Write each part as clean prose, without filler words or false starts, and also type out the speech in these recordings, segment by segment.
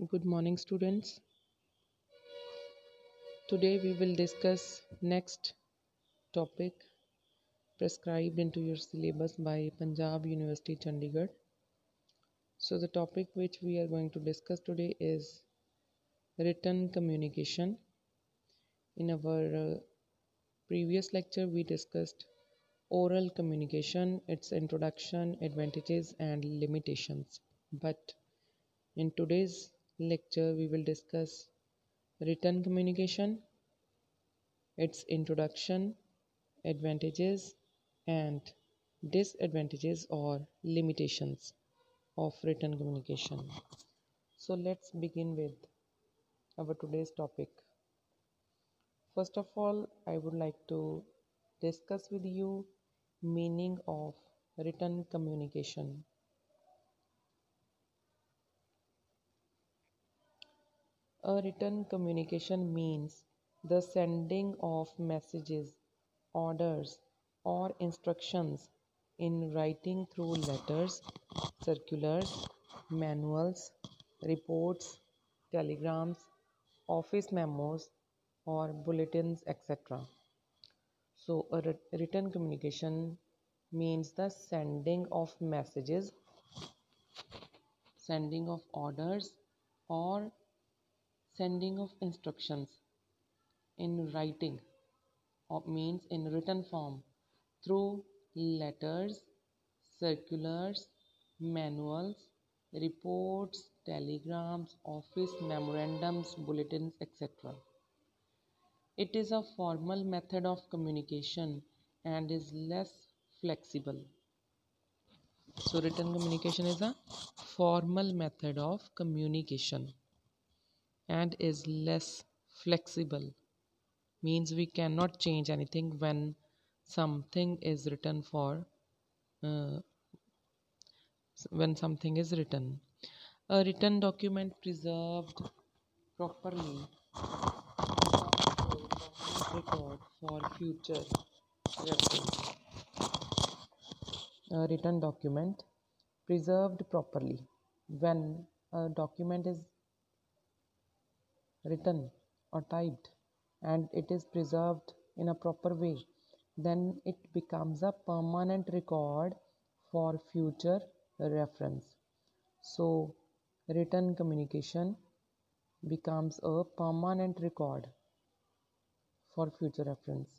Good morning, students. Today we will discuss next topic prescribed into your syllabus by Punjab University Chandigarh. So the topic which we are going to discuss today is written communication. In our previous lecture we discussed oral communication, its introduction, advantages and limitations. But in today's lecture we will discuss written communication, its introduction, advantages and disadvantages or limitations of written communication. So let's begin with our today's topic. First of all, I would like to discuss with you meaning of written communication. A written communication means the sending of messages, orders, or instructions in writing through letters, circulars, manuals, reports, telegrams, office memos, or bulletins, etc. So, a written communication means the sending of messages, sending of orders, or sending of instructions in writing or means in written form through letters, circulars, manuals, reports, telegrams, office memorandums, bulletins, etc. It is a formal method of communication and is less flexible. So, written communication is a formal method of communication and is less flexible. Means we cannot change anything when something is written for uh, when something is written. A written document preserved properly record for future reference. A written document preserved properly. When a document is written or typed and it is preserved in a proper way, then it becomes a permanent record for future reference. So, written communication becomes a permanent record for future reference.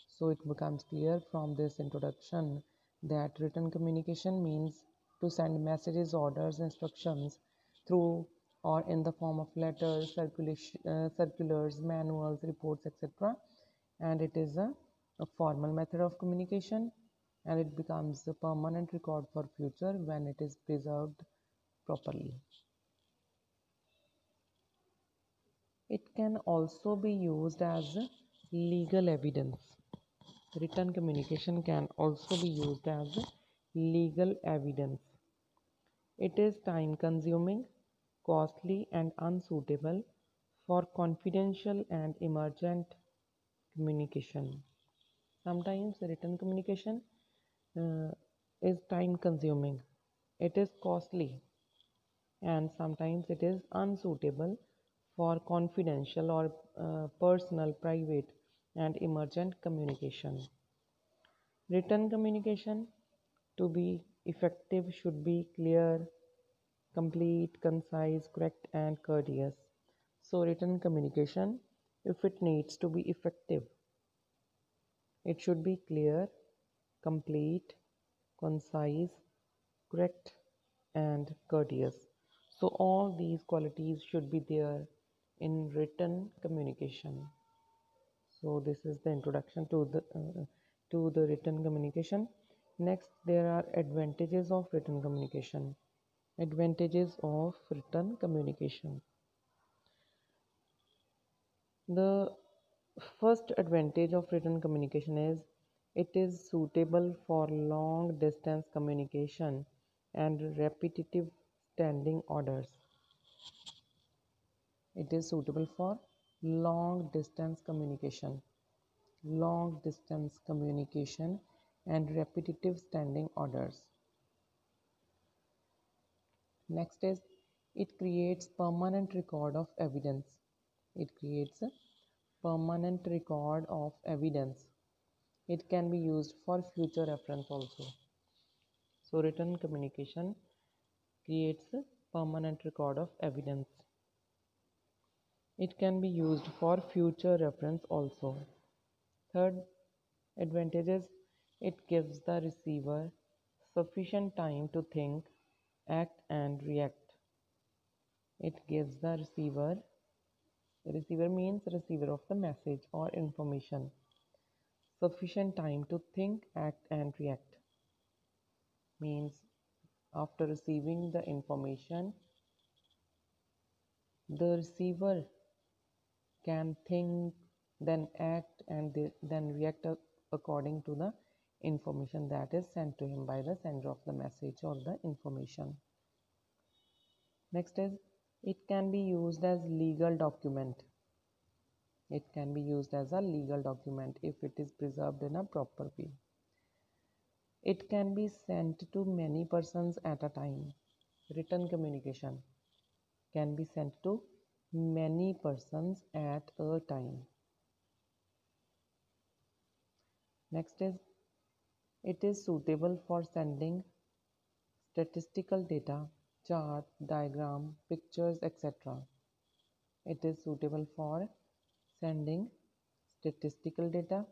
So, it becomes clear from this introduction that written communication means to send messages, orders, instructions through or in the form of letters, circulars, manuals, reports, etc. And it is a formal method of communication and it becomes a permanent record for future when it is preserved properly. It can also be used as legal evidence. Written communication can also be used as legal evidence. It is time consuming, costly, and unsuitable for confidential and emergent communication. Sometimes written communication uh, is time consuming, it is costly, and sometimes it is unsuitable for confidential or personal, private, and emergent communication. Written communication, to be effective, should be clear, complete, concise, correct, and courteous. So, written communication, if it needs to be effective, it should be clear, complete, concise, correct, and courteous. So, all these qualities should be there in written communication. So, this is the introduction to the written communication. Next, there are advantages of written communication. Advantages of written communication. The first advantage of written communication is it is suitable for long distance communication and repetitive standing orders. It is suitable for long distance communication and repetitive standing orders. Next is It creates permanent record of evidence. It creates a permanent record of evidence. It can be used for future reference also. So written communication creates a permanent record of evidence. It can be used for future reference also. Third advantage is it gives the receiver sufficient time to think, act and react. It gives the receiver means receiver of the message or information, sufficient time to think, act and react. Means after receiving the information, the receiver can think, then act and then react according to the information that is sent to him by the sender of the message or the information. Next is it can be used as legal document. It can be used as a legal document if it is preserved in a proper way. It can be sent to many persons at a time. Written communication can be sent to many persons at a time. Next is it is suitable for sending statistical data, chart, diagram, pictures, etc. It is suitable for sending statistical data,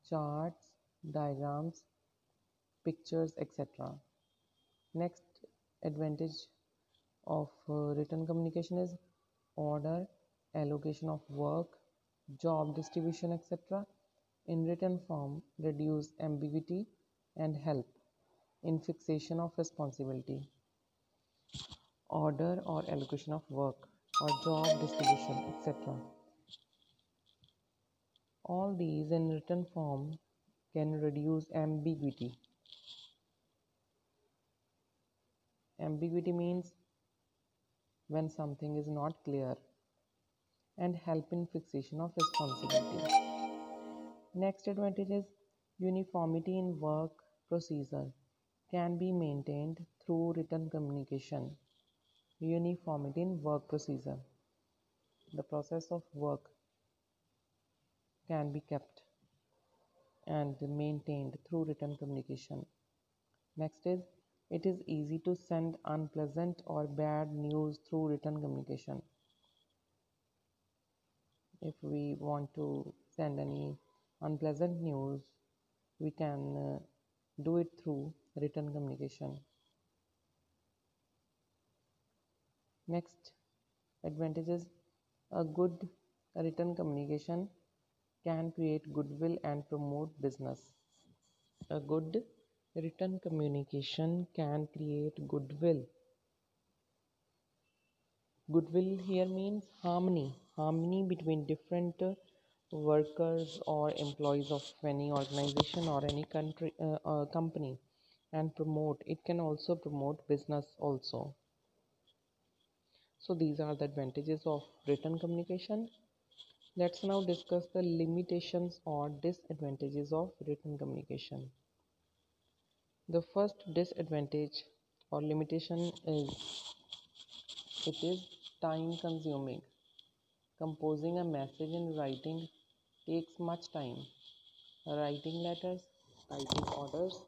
charts, diagrams, pictures, etc. Next advantage of written communication is order, allocation of work, job distribution, etc. In written form, reduce ambiguity and help in fixation of responsibility, order or allocation of work or job distribution, etc. All these in written form can reduce ambiguity. Ambiguity means when something is not clear and help in fixation of responsibility. Next advantage is uniformity in work procedure can be maintained through written communication. Uniformity in work procedure. The process of work can be kept and maintained through written communication. Next is it is easy to send unpleasant or bad news through written communication. If we want to send any unpleasant news, we can do it through written communication. Next advantage is a good written communication can create goodwill and promote business. A good written communication can create goodwill. Goodwill here means harmony between different workers or employees of any organization or any company, and promote. It can also promote business also. So these are the advantages of written communication. Let's now discuss the limitations or disadvantages of written communication. The first disadvantage or limitation is it is time consuming. Composing a message in writing takes much time. Writing letters, typing orders,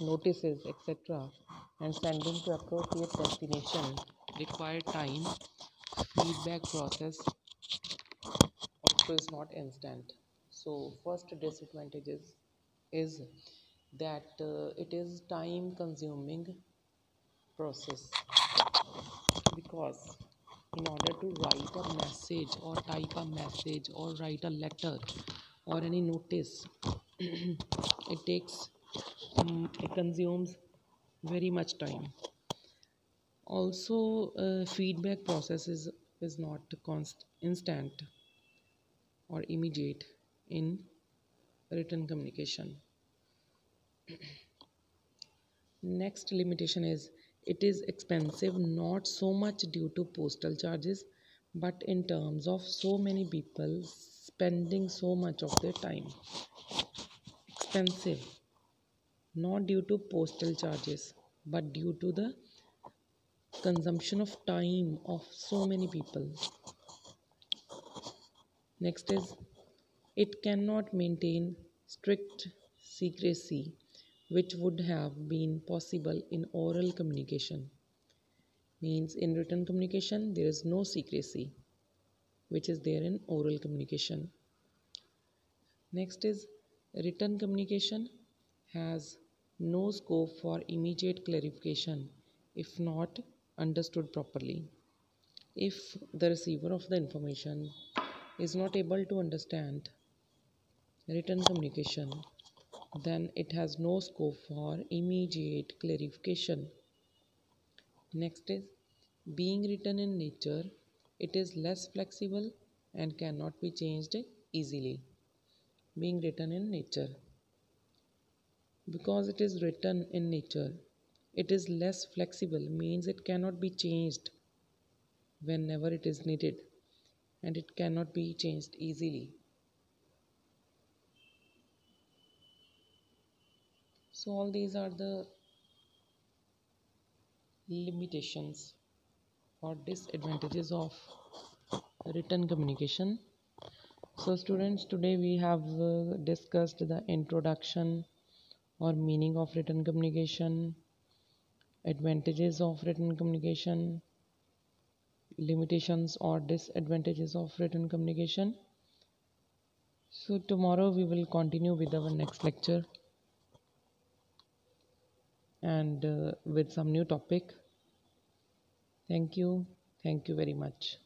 notices, etc., and sending to appropriate destination require time. Feedback process also is not instant. So first disadvantages is that it is time consuming process, because in order to write a message or type a message or write a letter or any notice it takes it consumes very much time. Also feedback process is not instant or immediate in written communication. Next limitation is it is expensive, not so much due to postal charges, but in terms of so many people spending so much of their time. Expensive, not due to postal charges, but due to the consumption of time of so many people. Next is, it cannot maintain strict secrecy, which would have been possible in oral communication. Means in written communication there is no secrecy, which is there in oral communication. Next is, written communication has no scope for immediate clarification if not understood properly. If the receiver of the information is not able to understand written communication, then it has no scope for immediate clarification. Next is, being written in nature, it is less flexible and cannot be changed easily. Being written in nature, because it is written in nature, it is less flexible, means it cannot be changed whenever it is needed, and it cannot be changed easily. So all these are the limitations or disadvantages of written communication. So students, today we have discussed the introduction or meaning of written communication, advantages of written communication, limitations or disadvantages of written communication. So tomorrow we will continue with our next lecture and with some new topic. Thank you. Thank you very much.